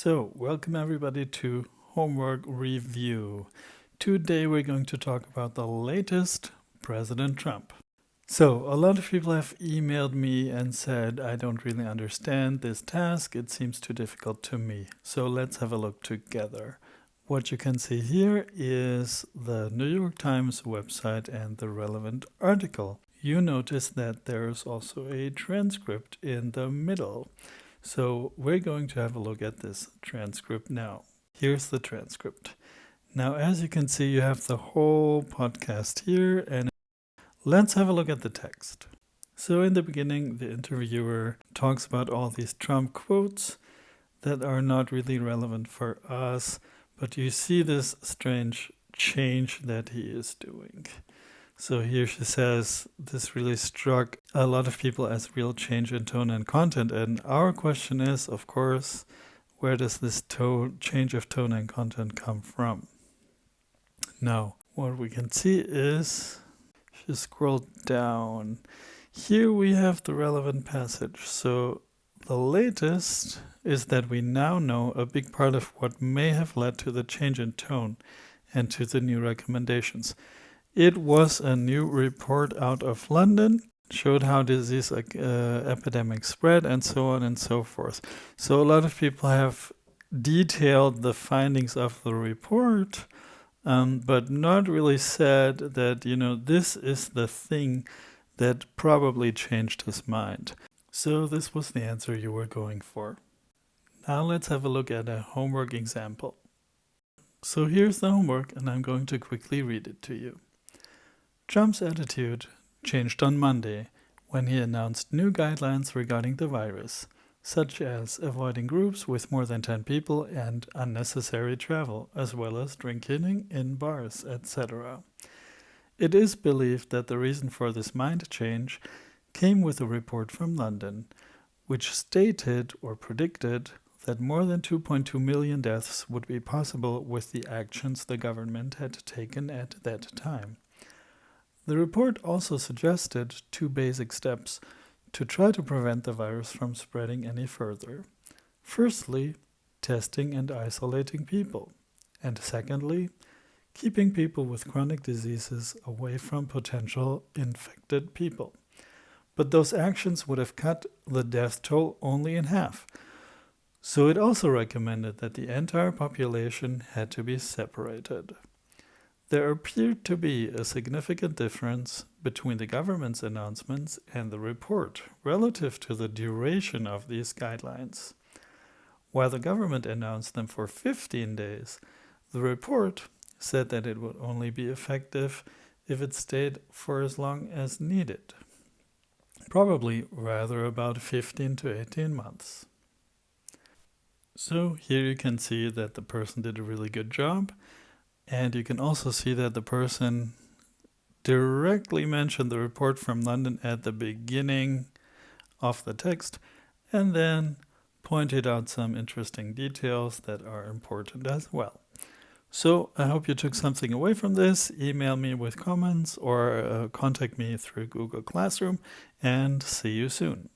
So, welcome everybody to Homework Review. Today we're going to talk about the latest President Trump. So, a lot of people have emailed me and said, I don't really understand this task, it seems too difficult to me. So, let's have a look together. What you can see here is the New York Times website and the relevant article. You notice that there's also a transcript in the middle. So we're going to have a look at this transcript now. Here's the transcript. Now, as you can see, you have the whole podcast here, and let's have a look at the text. So in the beginning, the interviewer talks about all these Trump quotes that are not really relevant for us, but you see this strange change that he is doing. So here she says, this really struck a lot of people as real change in tone and content. And our question is, of course, where does this change of tone and content come from? Now, what we can see is, if you scroll down, here we have the relevant passage. So the latest is that we now know a big part of what may have led to the change in tone and to the new recommendations. It was a new report out of London, showed how disease epidemic spread and so on and so forth. So a lot of people have detailed the findings of the report, but not really said that, this is the thing that probably changed his mind. So this was the answer you were going for. Now let's have a look at a homework example. So here's the homework, and I'm going to quickly read it to you. Trump's attitude changed on Monday when he announced new guidelines regarding the virus, such as avoiding groups with more than 10 people and unnecessary travel, as well as drinking in bars, etc. It is believed that the reason for this mind change came with a report from London, which stated or predicted that more than 2.2 million deaths would be possible with the actions the government had taken at that time. The report also suggested two basic steps to try to prevent the virus from spreading any further. Firstly, testing and isolating people. And secondly, keeping people with chronic diseases away from potential infected people. But those actions would have cut the death toll only in half. So it also recommended that the entire population had to be separated. There appeared to be a significant difference between the government's announcements and the report relative to the duration of these guidelines. While the government announced them for 15 days, the report said that it would only be effective if it stayed for as long as needed, probably rather about 15 to 18 months. So here you can see that the person did a really good job. And you can also see that the person directly mentioned the report from London at the beginning of the text and then pointed out some interesting details that are important as well. So I hope you took something away from this. Email me with comments or contact me through Google Classroom, and see you soon.